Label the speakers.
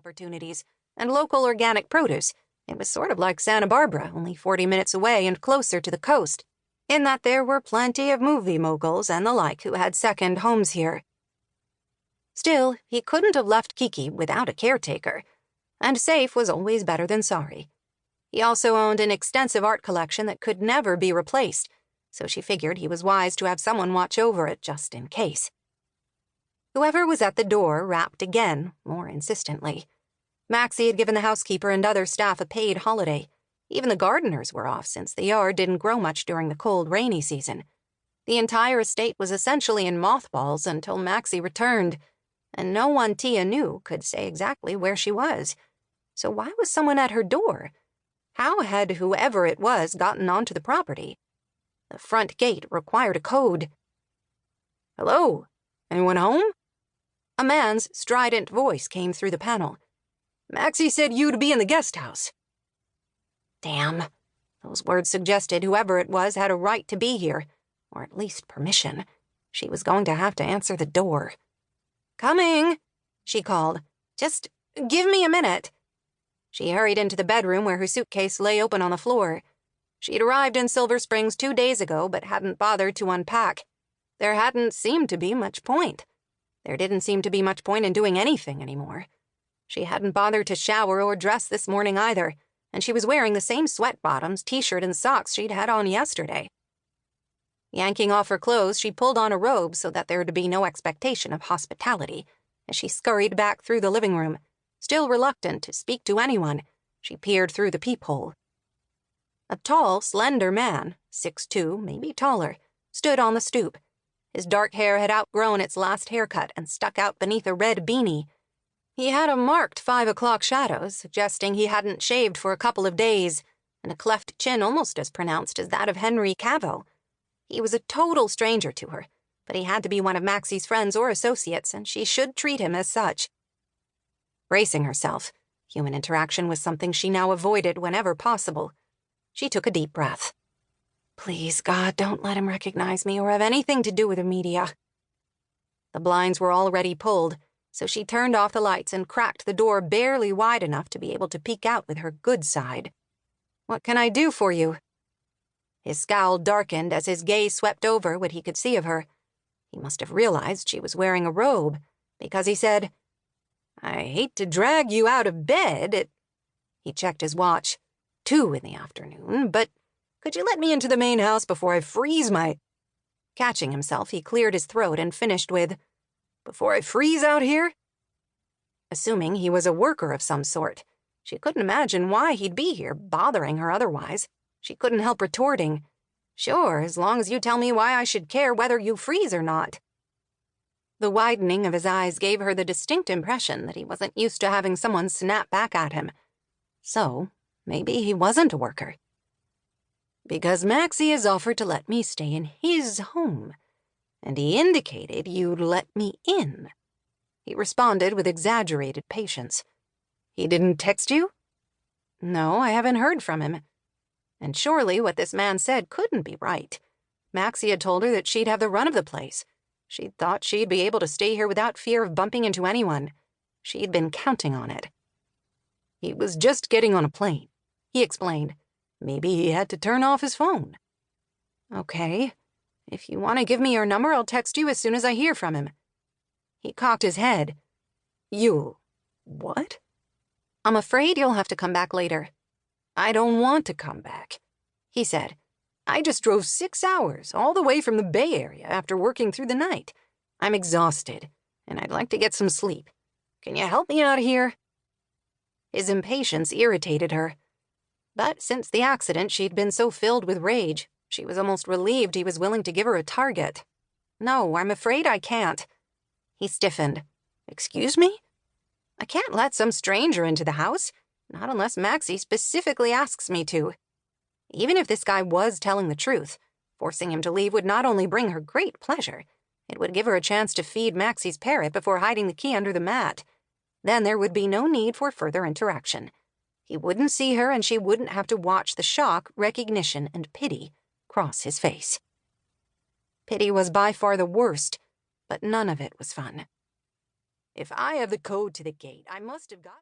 Speaker 1: opportunities and local organic produce. It was sort of like Santa Barbara, only 40 minutes away and closer to the coast, in that there were plenty of movie moguls and the like who had second homes here. Still, he couldn't have left Kiki without a caretaker, and safe was always better than sorry. He also owned an extensive art collection that could never be replaced, so she figured he was wise to have someone watch over it just in case. Whoever was at the door rapped again, more insistently. Maxie had given the housekeeper and other staff a paid holiday. Even the gardeners were off since the yard didn't grow much during the cold, rainy season. The entire estate was essentially in mothballs until Maxie returned, and no one Tia knew could say exactly where she was. So why was someone at her door? How had whoever it was gotten onto the property? The front gate required a code. "Hello? Anyone home?" A man's strident voice came through the panel. "Maxie said you'd be in the guest house." Damn. Those words suggested whoever it was had a right to be here, or at least permission. She was going to have to answer the door. "Coming," she called. "Just give me a minute." She hurried into the bedroom where her suitcase lay open on the floor. She'd arrived in Silver Springs 2 days ago but hadn't bothered to unpack. There hadn't seemed to be much point. There didn't seem to be much point in doing anything anymore. She hadn't bothered to shower or dress this morning either, and she was wearing the same sweat bottoms, t-shirt, and socks she'd had on yesterday. Yanking off her clothes, she pulled on a robe so that there would be no expectation of hospitality. As she scurried back through the living room, still reluctant to speak to anyone, she peered through the peephole. A tall, slender man, 6'2", maybe taller, stood on the stoop. His dark hair had outgrown its last haircut and stuck out beneath a red beanie. He had a marked 5 o'clock shadow, suggesting he hadn't shaved for a couple of days, and a cleft chin almost as pronounced as that of Henry Cavill. He was a total stranger to her, but he had to be one of Maxie's friends or associates, and she should treat him as such. Bracing herself, human interaction was something she now avoided whenever possible. She took a deep breath. Please, God, don't let him recognize me or have anything to do with the media. The blinds were already pulled, so she turned off the lights and cracked the door barely wide enough to be able to peek out with her good side. "What can I do for you?" His scowl darkened as his gaze swept over what he could see of her. He must have realized she was wearing a robe, because he said, "I hate to drag you out of bed. He checked his watch. 2 in the afternoon, but could you let me into the main house before I freeze my—" Catching himself, he cleared his throat and finished with, "Before I freeze out here?" Assuming he was a worker of some sort, she couldn't imagine why he'd be here, bothering her otherwise. She couldn't help retorting, "Sure, as long as you tell me why I should care whether you freeze or not." The widening of his eyes gave her the distinct impression that he wasn't used to having someone snap back at him. So, maybe he wasn't a worker. "Because Maxie has offered to let me stay in his home, and he indicated you'd let me in." He responded with exaggerated patience. "He didn't text you?" "No, I haven't heard from him." And surely what this man said couldn't be right. Maxie had told her that she'd have the run of the place. She'd thought she'd be able to stay here without fear of bumping into anyone. She'd been counting on it. "He was just getting on a plane," he explained. "Maybe he had to turn off his phone." "Okay. If you want to give me your number, I'll text you as soon as I hear from him." He cocked his head. "You'll... what?" "I'm afraid you'll have to come back later." "I don't want to come back," he said. "I just drove 6 hours all the way from the Bay Area after working through the night. I'm exhausted, and I'd like to get some sleep. Can you help me out here?" His impatience irritated her. But since the accident, she'd been so filled with rage, she was almost relieved he was willing to give her a target. "No, I'm afraid I can't." He stiffened. "Excuse me? I can't let some stranger into the house, not unless Maxie specifically asks me to." Even if this guy was telling the truth, forcing him to leave would not only bring her great pleasure, it would give her a chance to feed Maxie's parrot before hiding the key under the mat. Then there would be no need for further interaction. He wouldn't see her, and she wouldn't have to watch the shock, recognition, and pity cross his face. Pity was by far the worst, but none of it was fun. "If I have the code to the gate, I must have got..."